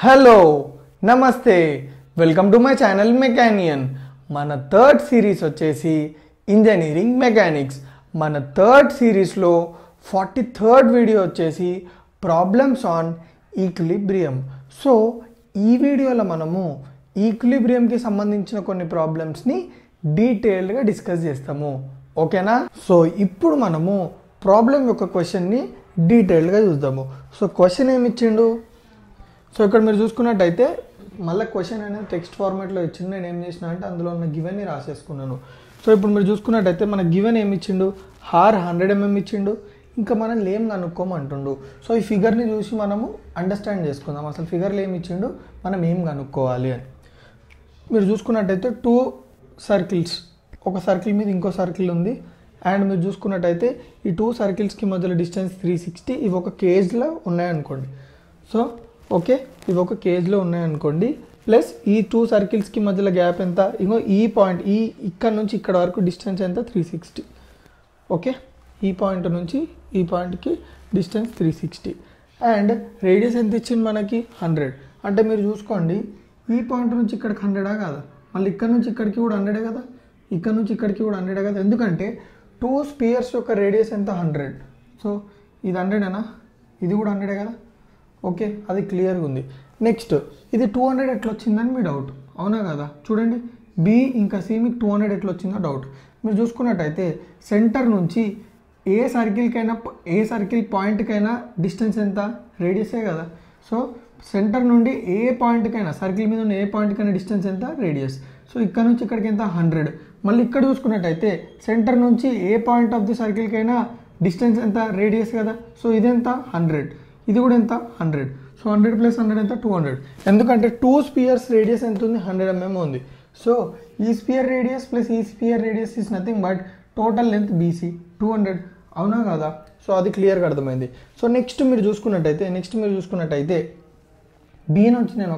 Hello నమస్తే welcome to my channel మెకానియన్. మన third series వచ్చేసి ఇంజనీరింగ్ మెకానిక్స్. మన థర్డ్ సిరీస్లో 43rd వీడియో వచ్చేసి ప్రాబ్లమ్స్ ఆన్ ఈక్విలిబ్రియం. సో ఈ వీడియోలో మనము ఈక్విలిబ్రియంకి సంబంధించిన కొన్ని ప్రాబ్లమ్స్ని డీటెయిల్డ్గా డిస్కస్ చేస్తాము. ఓకేనా? సో ఇప్పుడు మనము ప్రాబ్లం యొక్క క్వశ్చన్ని డీటెయిల్డ్గా చూద్దాము. సో క్వశ్చన్ ఏమి ఇచ్చిండు? సో ఇక్కడ మీరు చూసుకున్నట్టయితే మళ్ళీ క్వశ్చన్ అనేది టెక్స్ట్ ఫార్మాట్లో ఇచ్చిండు. నేను ఏం చేసిన అంటే అందులో ఉన్న గివెన్ని రాసేసుకున్నాను. సో ఇప్పుడు మీరు చూసుకున్నట్టయితే మన గివెన్ ఏమి ఇచ్చిండు? హార్ 100 mm ఇచ్చిండు. ఇంకా మనం లేం కనుక్కోమంటుండు. సో ఈ ఫిగర్ని చూసి మనము అండర్స్టాండ్ చేసుకుందాం అసలు ఫిగర్లు ఏమి ఇచ్చిండు, మనం ఏం కనుక్కోవాలి అని. మీరు చూసుకున్నట్టయితే 2 సర్కిల్స్, ఒక సర్కిల్ మీద ఇంకో సర్కిల్ ఉంది. అండ్ మీరు చూసుకున్నట్టయితే ఈ 2 సర్కిల్స్కి మధ్యలో డిస్టెన్స్ 360. ఇవి ఒక కేజ్లో ఉన్నాయనుకోండి. సో ఓకే, ఇవి ఒక కేజ్లో ఉన్నాయనుకోండి. ప్లస్ ఈ 2 సర్కిల్స్కి మధ్యలో గ్యాప్ ఎంత? ఇంకో ఈ పాయింట్, ఇక్కడ నుంచి ఇక్కడ వరకు డిస్టెన్స్ ఎంత? 360. ఓకే, ఈ పాయింట్ నుంచి ఈ పాయింట్కి డిస్టెన్స్ 360. అండ్ రేడియస్ ఎంత ఇచ్చింది మనకి? 100. అంటే మీరు చూసుకోండి, ఈ పాయింట్ నుంచి ఇక్కడికి 100 కాదా, మళ్ళీ ఇక్కడ నుంచి ఇక్కడికి కూడా 100 కదా, ఇక్కడ నుంచి ఇక్కడికి కూడా 100 కదా. ఎందుకంటే 2 స్పియర్స్ యొక్క రేడియస్ ఎంత? 100. సో ఇది 100 ఇది కూడా 100 కదా. ఓకే, అది క్లియర్గా ఉంది. నెక్స్ట్ ఇది 200 ఎట్లా వచ్చిందని మీ డౌట్, అవునా కదా? చూడండి, బి ఇంకా సి మీకు 200 ఎట్లా వచ్చిందో డౌట్. మీరు చూసుకున్నట్టయితే సెంటర్ నుంచి ఏ సర్కిల్ పాయింట్కైనా డిస్టెన్స్ ఎంత? రేడియసే కదా. సో సెంటర్ నుండి ఏ పాయింట్కైనా, సర్కిల్ మీద ఉన్న ఏ పాయింట్కైనా డిస్టెన్స్ ఎంత? రేడియస్. సో ఇక్కడ నుంచి ఇక్కడికి ఎంత? 100. మళ్ళీ ఇక్కడ చూసుకున్నట్టయితే సెంటర్ నుంచి ఏ పాయింట్ ఆఫ్ ది సర్కిల్కైనా డిస్టెన్స్ ఎంత? రేడియస్ కదా. సో ఇదెంత? 100. ఇది కూడా ఎంత? 100. సో 100 + 100 ఎంత? 200. ఎందుకంటే 2 స్పియర్స్ రేడియస్ ఎంత ఉంది? 100 mm ఉంది. సో ఈ స్పియర్ రేడియస్ ప్లస్ ఈ sphere radius is nothing but total length BC 200, అవునా కదా? సో అది క్లియర్గా అర్థమైంది. సో నెక్స్ట్ మీరు చూసుకున్నట్టయితే బి నుంచి నేను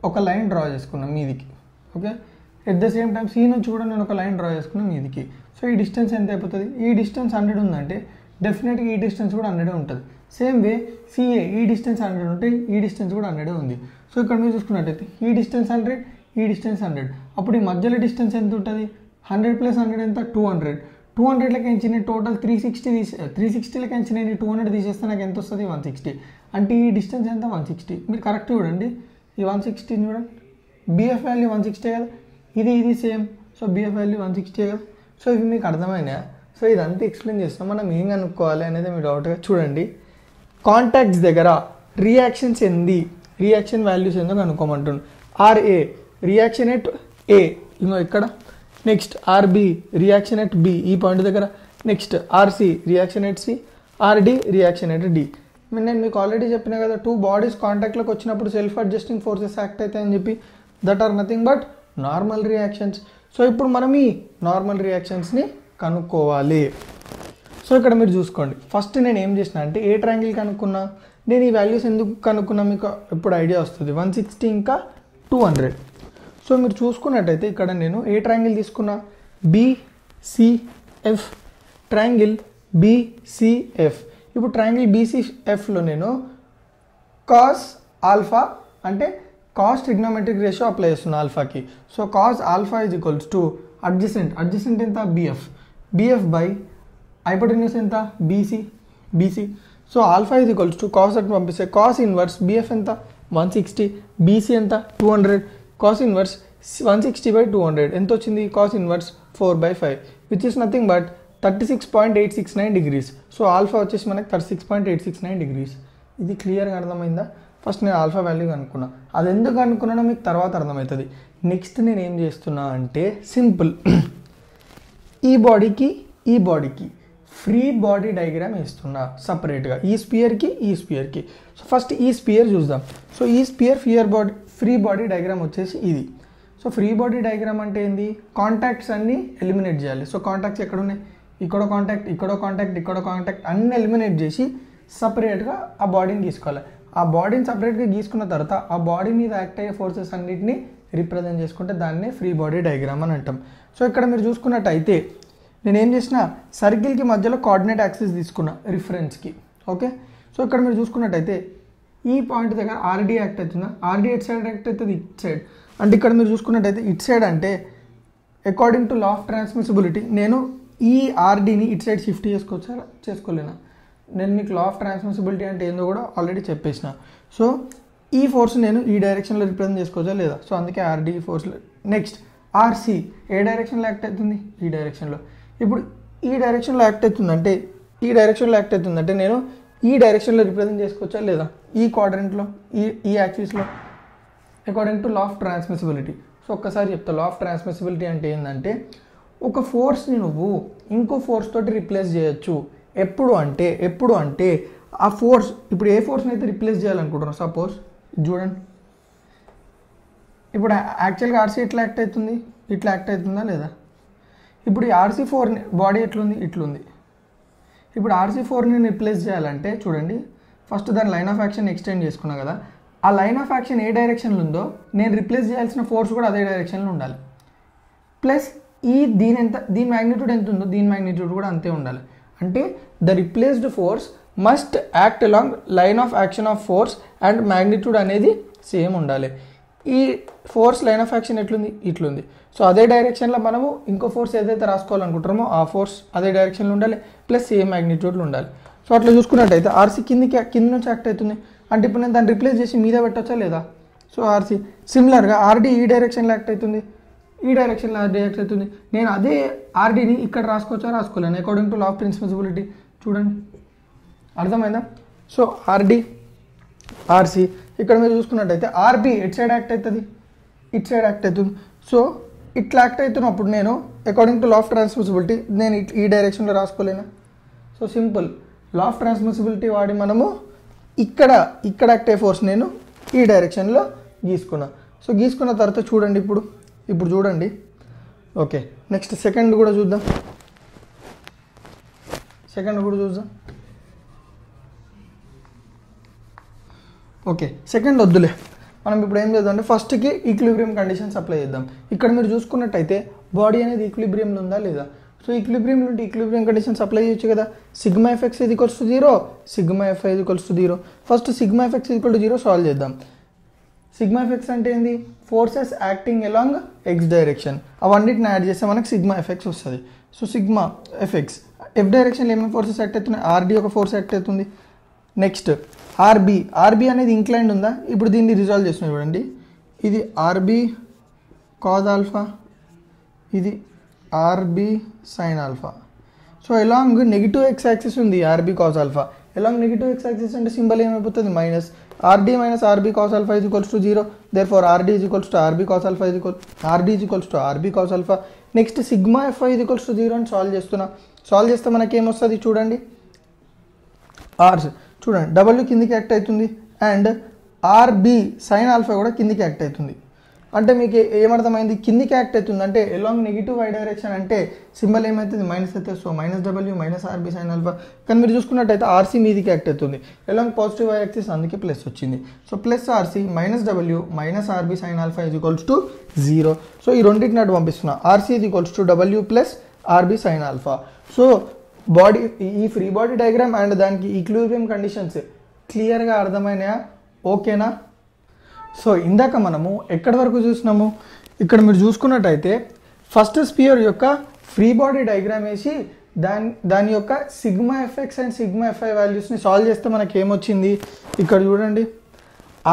ఒక లైన్ డ్రా చేసుకున్నాను మీదికి. Okay, at the same time C నుంచి కూడా నేను ఒక లైన్ డ్రా చేసుకున్నాను మీదికి. సో ఈ డిస్టెన్స్ ఎంత అయిపోతుంది? ఈ డిస్టెన్స్ 100 ఉందంటే డెఫినెట్గా ఈ డిస్టెన్స్ కూడా 100 ఉంటుంది. సేమ్ వే సిఏ, ఈ డిస్టెన్స్ 100 ఉంటే ఈ డిస్టెన్స్ కూడా 100 ఉంది. సో ఇక్కడ మీరు చూసుకున్నట్టయితే ఈ డిస్టెన్స్ 100, ఈ డిస్టెన్స్ 100. అప్పుడు ఈ మధ్యలో డిస్టెన్స్ ఎంత ఉంటుంది? 100 + 100 ఎంత? 200. 200లకి ఎంచి నేను టోటల్ 360లకి ఎంచి నేను 200 తీసేస్తే నాకు ఎంత వస్తుంది? 160. అంటే ఈ డిస్టెన్స్ ఎంత? 160. మీరు కరెక్ట్ చూడండి, ఈ 160 చూడండి, బిఎఫ్ వాల్యూ 160 కదా. ఇది సేమ్. సో బిఎఫ్ వాల్యూ 160 కదా. సో ఇవి మీకు అర్థమైనా? సో ఇదంతా ఎక్స్ప్లెయిన్ చేస్తాం. మనం ఏం కనుక్కోవాలి అనేది మీ డౌట్గా చూడండి. కాంటాక్ట్స్ దగ్గర రియాక్షన్స్ ఏంది, రియాక్షన్ వాల్యూస్ ఏందో కనుక్కోమంటుండు. ఆర్ఏ రియాక్షన్ ఎట్ ఏ, ఇంకో ఇక్కడ. Next RB reaction at B, ఈ పాయింట్ దగ్గర. Next RC reaction at C, RD reaction at D. నేను మీకు ఆల్రెడీ చెప్పిన కదా, 2 బాడీస్ కాంటాక్ట్లోకి వచ్చినప్పుడు సెల్ఫ్ అడ్జస్టింగ్ ఫోర్సెస్ యాక్ట్ అవుతాయని చెప్పి. That are nothing but normal reactions. So ఇప్పుడు మనం ఈ నార్మల్ రియాక్షన్స్ని కనుక్కోవాలి. సో ఇక్కడ మీరు చూసుకోండి, ఫస్ట్ నేను ఏం చేసిన అంటే ఏ ట్రయాంగిల్ కనుక్కున్నా, నేను ఈ వాల్యూస్ ఎందుకు కనుక్కున్నా మీకు ఎప్పుడు ఐడియా వస్తుంది. 160 ఇంకా 200. సో మీరు చూసుకున్నట్టయితే ఇక్కడ నేను ఏ ట్రయాంగిల్ తీసుకున్నా? BCF, triangle BCF. ఇప్పుడు ట్రయాంగిల్ బీసీఎఫ్లో నేను కాస్ ఆల్ఫా అంటే కాస్ ట్రిగ్నోమెట్రిక్ రేషియో అప్లై చేస్తున్నా ఆల్ఫాకి. So cos alpha is equals to adjacent ఎంత? బిఎఫ్ బై హైపోటెన్యూస్ ఎంత? BC. So alpha is equals to cos అట్ పంపిస్తే కాస్ ఇన్వర్స్ బిఎఫ్ ఎంత? 160, బీసీ ఎంత? 200. కాస్ ఇన్వర్స్ 160/200 ఎంత వచ్చింది? Cos inverse 4/5 which is nothing but 36.869 degrees. So alpha వచ్చేసి మనకి 36.869 degrees. ఇది క్లియర్గా అర్థమైందా? ఫస్ట్ నేను ఆల్ఫా వాల్యూ కనుక్కున్నా, అది ఎందుకు అనుకున్నానో మీకు తర్వాత అర్థమవుతుంది. నెక్స్ట్ నేను ఏం చేస్తున్నా అంటే సింపుల్, ఈ బాడీకి ఫ్రీ బాడీ డయాగ్రామ్ వేస్తున్నా సపరేట్గా, ఈ స్పియర్కి. సో ఫస్ట్ ఈ స్పియర్ చూద్దాం. సో ఈ స్పియర్ ఫ్రీ బాడీ డయాగ్రామ్ వచ్చేసి ఇది. సో ఫ్రీ బాడీ డయాగ్రామ్ అంటే ఏంది? కాంటాక్ట్స్ అన్నీ ఎలిమినేట్ చేయాలి. సో కాంటాక్ట్స్ ఎక్కడ ఉన్నాయి? ఇక్కడో కాంటాక్ట్ అన్నీ ఎలిమినేట్ చేసి సపరేట్గా ఆ బాడీని గీసుకోవాలి. ఆ బాడీని సపరేట్గా గీసుకున్న తర్వాత ఆ బాడీ మీద యాక్ట్ అయ్యే ఫోర్సెస్ అన్నిటిని రిప్రజెంట్ చేసుకుంటే దాన్నే ఫ్రీ బాడీ డయాగ్రామ్ అని అంటాం. సో ఇక్కడ మీరు చూసుకున్నట్టయితే నేను ఏం చేసిన, సర్కిల్కి మధ్యలో కోఆర్డినేట్ యాక్సిస్ తీసుకున్నా రిఫరెన్స్కి. ఓకే, సో ఇక్కడ మీరు చూసుకున్నట్టయితే ఈ పాయింట్ దగ్గర ఆర్డీ యాక్ట్ అవుతుందా, ఆర్డీ ఎట్ సైడ్ యాక్ట్ అవుతుంది, ఇట్ సైడ్. అంటే ఇక్కడ మీరు చూసుకున్నట్టయితే ఇట్ సైడ్ అంటే according to law of transmissibility నేను ఈ ఆర్డీని ఇట్ సైడ్ షిఫ్ట్ చేసుకోవచ్చా, చేసుకోలేనా? నేను మీకు లా ఆఫ్ ట్రాన్స్మిసిబిలిటీ అంటే ఏందో కూడా ఆల్రెడీ చెప్పేసిన. సో ఈ ఫోర్స్ నేను ఈ డైరెక్షన్లో రిప్రజెంట్ చేసుకోవచ్చా లేదా? సో అందుకే ఆర్డీ ఫోర్స్. నెక్స్ట్ ఆర్సీ ఏ డైరెక్షన్లో యాక్ట్ అవుతుంది? ఈ డైరెక్షన్లో. ఇప్పుడు ఈ డైరెక్షన్లో యాక్ట్ అవుతుందంటే నేను ఈ డైరెక్షన్లో రిప్రజెంట్ చేసుకోవచ్చా లేదా? ఈ క్వాడ్రంట్లో, ఈ యాక్సిస్లో according to law of transmissibility. So ఒక్కసారి చెప్తా, లా ఆఫ్ ట్రాన్స్మిసిబిలిటీ అంటే ఏంటంటే ఒక ఫోర్స్ని నువ్వు ఇంకో ఫోర్స్ తోటి రిప్లేస్ చేయొచ్చు. ఎప్పుడు అంటే ఆ ఫోర్స్, ఇప్పుడు ఏ ఫోర్స్ని అయితే రిప్లేస్ చేయాలనుకుంటున్నావు, సపోజ్ చూడండి, ఇప్పుడు యాక్చువల్గా ఆర్సీ ఇట్లా యాక్ట్ అవుతుందా లేదా? ఇప్పుడు ఈ RC4 బాడీ ఎట్లుంది, ఇట్లుంది. ఇప్పుడు RC4ని రిప్లేస్ చేయాలంటే చూడండి, ఫస్ట్ దాని లైన్ ఆఫ్ యాక్షన్ ఎక్స్టెండ్ చేసుకున్నా కదా, ఆ లైన్ ఆఫ్ యాక్షన్ ఏ డైరెక్షన్లో ఉందో నేను రిప్లేస్ చేయాల్సిన ఫోర్స్ కూడా అదే డైరెక్షన్లో ఉండాలి. ప్లస్ దీని మ్యాగ్నిట్యూడ్ ఎంత ఉందో దీని మ్యాగ్నిట్యూడ్ కూడా అంతే ఉండాలి. అంటే the replaced force must act along line of action of force and magnitude అనేది సేమ్ ఉండాలి. ఈ ఫోర్స్ లైన్ ఆఫ్ యాక్షన్ ఎట్లుంది, ఇట్లుంది. సో అదే డైరెక్షన్లో మనము ఇంకో ఫోర్స్ ఏదైతే రాసుకోవాలనుకుంటామో ఆ ఫోర్స్ అదే డైరెక్షన్లో ఉండాలి, ప్లస్ సేమ్ మ్యాగ్నిట్యూడ్లో ఉండాలి. సో అట్లా చూసుకున్నట్టయితే ఆర్సీ కింద నుంచి యాక్ట్ అవుతుంది అంటే ఇప్పుడు నేను దాన్ని రిప్లేస్ చేసి మీద పెట్టచ్చా లేదా? సో ఆర్సీ సిమిలర్గా ఆర్డీ ఈ డైరెక్షన్లో యాక్ట్ అవుతుంది, ఈ డైరెక్షన్లో ఆర్డీ యాక్ట్ అవుతుంది. నేను అదే ఆర్డీని ఇక్కడ రాసుకోవచ్చా, రాసుకోలేను according to law of transmissibility. చూడండి, అర్థమైందా? సో ఆర్డీ ఆర్సీ ఇక్కడ మీరు చూసుకున్నట్టయితే ఆర్బీ ఎట్ సైడ్ యాక్ట్ అవుతుంది, ఇట్ సైడ్ యాక్ట్ అవుతుంది. సో ఇట్లా యాక్ట్ అవుతున్నప్పుడు నేను according to law of transmissibility నేను ఈ డైరెక్షన్లో రాసుకోలేనా? So simple, law of transmissibility వాడి మనము ఇక్కడ యాక్ట్ అయ్యే ఫోర్స్ నేను ఈ డైరెక్షన్లో గీసుకున్నా. సో గీసుకున్న తర్వాత చూడండి, ఇప్పుడు చూడండి. ఓకే, నెక్స్ట్ సెకండ్ కూడా చూద్దాం. ఓకే, సెకండ్ వద్దులే, మనం ఇప్పుడు ఏం చేద్దాం అంటే ఫస్ట్కి ఈక్విలిబ్రియం కండిషన్స్ అప్లై చేద్దాం. ఇక్కడ మీరు చూసుకున్నట్టయితే బాడీ అనేది ఈక్విలిబ్రియంలో ఉందా లేదా? సో ఈక్విలిబ్రియంలో ఉంటే ఈక్విలిబ్రియం కండిషన్స్ అప్లై చేయొచ్చు కదా. Sigma FX is equals to 0, sigma FY is equals to 0. First sigma FX is equal to 0 solve చేద్దాం. సిగ్మా ఎఫెక్ట్స్ అంటే ఏంది? Forces acting along X direction. అవన్నిటిని యాడ్ చేస్తే మనకు సిగ్మా ఎఫెక్ట్స్ వస్తుంది. సో సిగ్మా ఎఫెక్ట్స్ ఎఫ్ డైరెక్షన్లో ఏమేమి ఫోర్సెస్ యాక్ట్ అవుతున్నాయి? ఆర్డీ ఒక ఫోర్స్ యాక్ట్ అవుతుంది. నెక్స్ట్ ఆర్బీ అనేది ఇంక్లైన్డ్ ఉందా? ఇప్పుడు దీన్ని రిజాల్వ్ చేస్తున్నాం చూడండి. ఇది ఆర్బీ కాజ్ ఆల్ఫా, ఇది RB sine alpha. So along negative X axis ఉంది RB cos alpha. Along negative X axis అంటే సింబల్ ఏమైపోతుంది? Minus. RD minus RB cos alpha is equals to 0. Therefore, RD is equals to RB cos alpha is equals to RB cos alpha. Next, sigma Fi is equals to 0 and solve చేస్తున్నా. Solve చేస్తే మనకి ఏమొస్తుంది చూడండి. చూడండి, W కిందికి act అవుతుంది and RB sin alpha కూడా కిందికి యాక్ట్ అవుతుంది. అంటే మీకు ఏమర్థమైంది? కిందికి యాక్ట్ అవుతుంది అంటే ఎలాంగ్ నెగిటివ్ y డైరెక్షన్ అంటే సింబల్ ఏమవుతుంది? మైనస్ అయితే. So minus W minus RB sin alpha. కానీ మీరు చూసుకున్నట్టయితే RC మీదికి యాక్ట్ అవుతుంది ఎలాంగ్ పాజిటివ్ y యాక్సిస్, అందుకే ప్లస్ వచ్చింది. So plus RC minus W minus RB sin alpha is equals to 0. So ఈ రెండింటిని అటు పంపిస్తున్నా. RC is equals to W plus RB sin alpha. So body, ఈ free body diagram and దానికి equilibrium conditions క్లియర్గా అర్థమైనాయా? ఓకేనా? So ఇందాక మనము ఎక్కడి వరకు చూసినాము? ఇక్కడ మీరు చూసుకున్నట్టయితే ఫస్ట్ స్పియర్ యొక్క ఫ్రీ బాడీ డయాగ్రామ్ వేసి దాని యొక్క sigma FX and sigma FY వాల్యూస్ని సాల్వ్ చేస్తే మనకి ఏమొచ్చింది? ఇక్కడ చూడండి,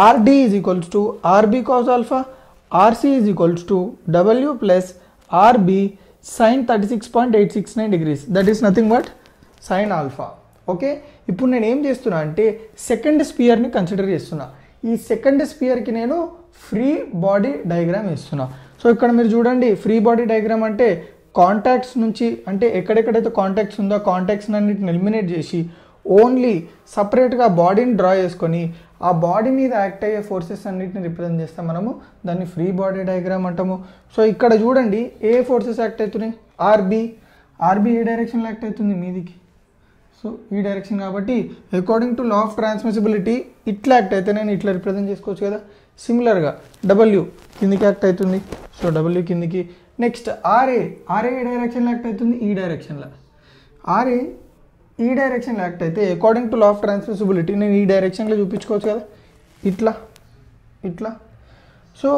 RD is equals to RB cos alpha, RC is equals to W plus RB sine 36.869 degrees. That is nothing but sine alpha. Okay, ఇప్పుడు నేను ఏం చేస్తున్నా అంటే సెకండ్ స్పియర్ని కన్సిడర్ చేస్తున్నా. ఈ సెకండ్ స్పియర్కి నేను ఫ్రీ బాడీ డయాగ్రామ్ ఇస్తున్నా. సో ఇక్కడ మీరు చూడండి, ఫ్రీ బాడీ డయాగ్రామ్ అంటే కాంటాక్ట్స్ నుంచి, అంటే ఎక్కడెక్కడైతే కాంటాక్ట్స్ ఉందో ఆ కాంటాక్ట్స్ అన్నిటిని ఎలిమినేట్ చేసి ఓన్లీ సపరేట్గా బాడీని డ్రా చేసుకొని ఆ బాడీ మీద యాక్ట్ అయ్యే ఫోర్సెస్ అన్నిటిని రిప్రజెంట్ చేస్తాం మనము. దాన్ని ఫ్రీ బాడీ డయాగ్రామ్ అంటాము. సో ఇక్కడ చూడండి, ఏ ఫోర్సెస్ యాక్ట్ అవుతున్నాయి? ఆర్బీ ఏ డైరెక్షన్లో యాక్ట్ అవుతుంది? మీదికి. సో ఈ డైరెక్షన్ కాబట్టి according to law of transmissibility ఇట్లా యాక్ట్ అయితే నేను ఇట్లా రిప్రజెంట్ చేసుకోవచ్చు కదా. సిమిలర్గా డబ్ల్యూ కిందికి యాక్ట్ అవుతుంది. సో డబ్ల్యూ కిందికి. నెక్స్ట్ ఆర్ఏ ఏ డైరెక్షన్లో యాక్ట్ అవుతుంది? ఈ డైరెక్షన్లో. ఆర్ఏ ఈ డైరెక్షన్లో యాక్ట్ అయితే according to law of transmissibility నేను ఈ డైరెక్షన్లో చూపించుకోవచ్చు కదా. ఇట్లా ఇట్లా. సో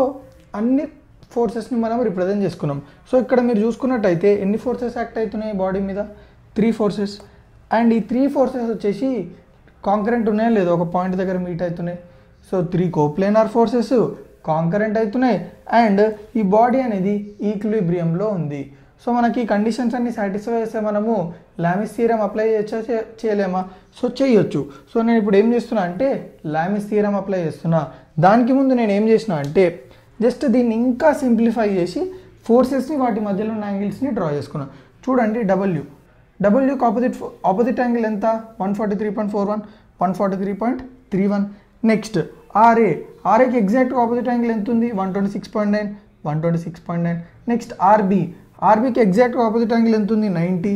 అన్ని ఫోర్సెస్ని మనం రిప్రజెంట్ చేసుకున్నాం. సో ఇక్కడ మీరు చూసుకున్నట్టయితే ఎన్ని ఫోర్సెస్ యాక్ట్ అవుతున్నాయి బాడీ మీద? 3 ఫోర్సెస్. అండ్ ఈ 3 ఫోర్సెస్ వచ్చేసి కాంకరెంట్ ఉన్నాయా లేదా, ఒక పాయింట్ దగ్గర మీట్ అవుతున్నాయి. సో 3 కోప్లేనార్ ఫోర్సెస్ కాంకరెంట్ అవుతున్నాయి అండ్ ఈ బాడీ అనేది ఈక్విలిబ్రియంలో ఉంది. సో మనకి ఈ కండిషన్స్ అన్ని సాటిస్ఫై చేస్తే మనము లామిస్ థియరం అప్లై చేయొచ్చా చేయలేమా? సో చేయొచ్చు. సో నేను ఇప్పుడు ఏం చేస్తున్నా అంటే లామిస్ థియరం అప్లై చేస్తున్నా. దానికి ముందు నేను ఏం చేసిన అంటే జస్ట్ దీన్ని ఇంకా సింప్లిఫై చేసి ఫోర్సెస్ని వాటి మధ్యలో ఉన్న యాంగిల్స్ని డ్రా చేసుకున్నాను. చూడండి డబ్ల్యూకి ఆపోజిట్ యాంగిల్ ఎంత? 143.41, 143.31. నెక్స్ట్ ఆర్ఏకి ఎగ్జాక్ట్ ఆపోజిట్ యాంగిల్ ఎంత ఉంది? 126.9, 126.9. నెక్స్ట్ ఆర్బీకి ఎగ్జాక్ట్ ఆపోజిట్ యాంగిల్ ఎంత ఉంది? 90.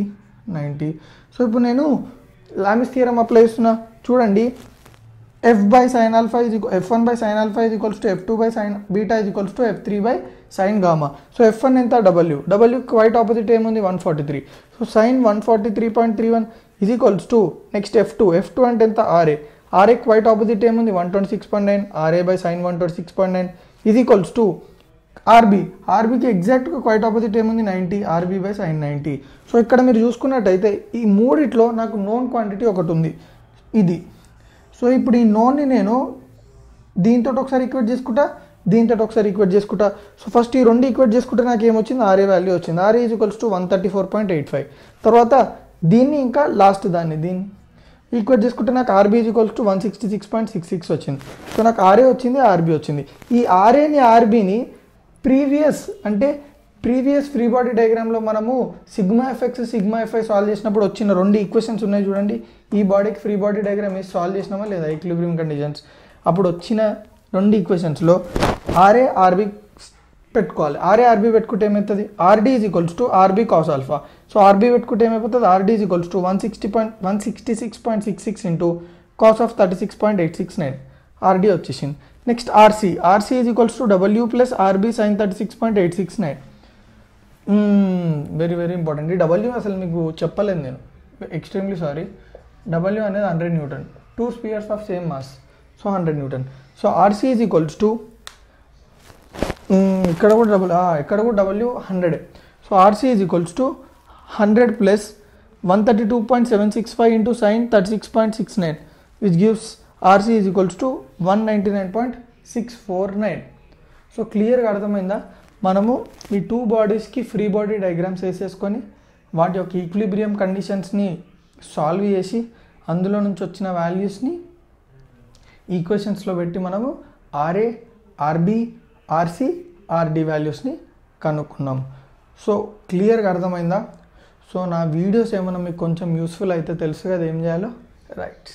సో ఇప్పుడు నేను లామిస్ థియరం అప్లై చేస్తున్నా. చూడండి F1 by sin alpha is equals to F2 by sin beta is equals to F3 by sin gamma. So F1 ఎంత? W quite opposite ఏముంది? 143. So sin 143.31 is equals to next F2 అంటే ఎంత? RA quite opposite ఏముంది? 126.9. RA by sin 126.9 is equals to ఆర్బీకి ఎగ్జాక్ట్గా quite opposite ఏముంది? 90. RB by sin 90. So ఇక్కడ మీరు చూసుకున్నట్టయితే ఈ మూడిట్లో నాకు నోన్ క్వాంటిటీ ఒకటి ఉంది, ఇది. సో ఇప్పుడు ఈ నోన్ని నేను దీంతో ఒకసారి ఈక్వేట్ చేసుకుంటా, సో ఫస్ట్ ఈ రెండు ఈక్వేట్ చేసుకుంటే నాకు ఏమొచ్చింది? RA వాల్యూ వచ్చింది. RA is equals to 134.85. తర్వాత దీన్ని ఇంకా లాస్ట్ దీన్ని ఈక్వేట్ చేసుకుంటే నాకు RB ఈజ్ ఈక్వల్స్ టు 166.66 వచ్చింది. సో నాకు RA వచ్చింది, RB వచ్చింది. ఈ RAని RBని ప్రీవియస్ ఫ్రీ బాడీ డయాగ్రామ్లో మనము sigma FX sigma FY solve చేసినప్పుడు వచ్చిన రెండు ఈక్వేషన్స్ ఉన్నాయి చూడండి. ఈ బాడీకి ఫ్రీ బాడీ డయాగ్రామ్ వేసి సాల్వ్ చేసినామా లేదా, ఈక్విలిబ్రియం కండిషన్స్ అప్పుడు వచ్చిన రెండు ఈక్వేషన్స్లో RA/RB పెట్టుకోవాలి. RA/RB పెట్టుకుంటే ఏమవుతుంది? RD is equals to RB cos alpha. So RB పెట్టుకుంటే ఏమైపోతుంది? RD is equals to 166.66 into cos of 36.869 RD వచ్చేసింది. Next RC is equals to W plus RB sine 36.869. Very very important. ఈ W అసలు మీకు చెప్పలేదు నేను, ఎక్స్ట్రీమ్లీ సారీ. W అనేది 100 newton, 2 spheres of same mass, so 100 newton. So RC is equals to ఇక్కడ కూడా W 100. So RC is equals to 100 plus 132.765 into sine 36.69 which gives RC is equals to 199.649. So క్లియర్గా అర్థమైందా? మనము ఈ 2 బాడీస్కి free body diagrams వేసేసుకొని వాటి యొక్క equilibrium కండిషన్స్ని solve చేసి అందులో నుంచి వచ్చిన వాల్యూస్ని ఈక్వేషన్స్లో పెట్టి మనము RA, RB, RC, RD వాల్యూస్ని కనుక్కున్నాం. సో క్లియర్గా అర్థమైందా? సో నా వీడియోస్ ఏమైనా మీకు కొంచెం యూస్ఫుల్ అయితే తెలుసు కదా ఏం చేయాలో, రైట్.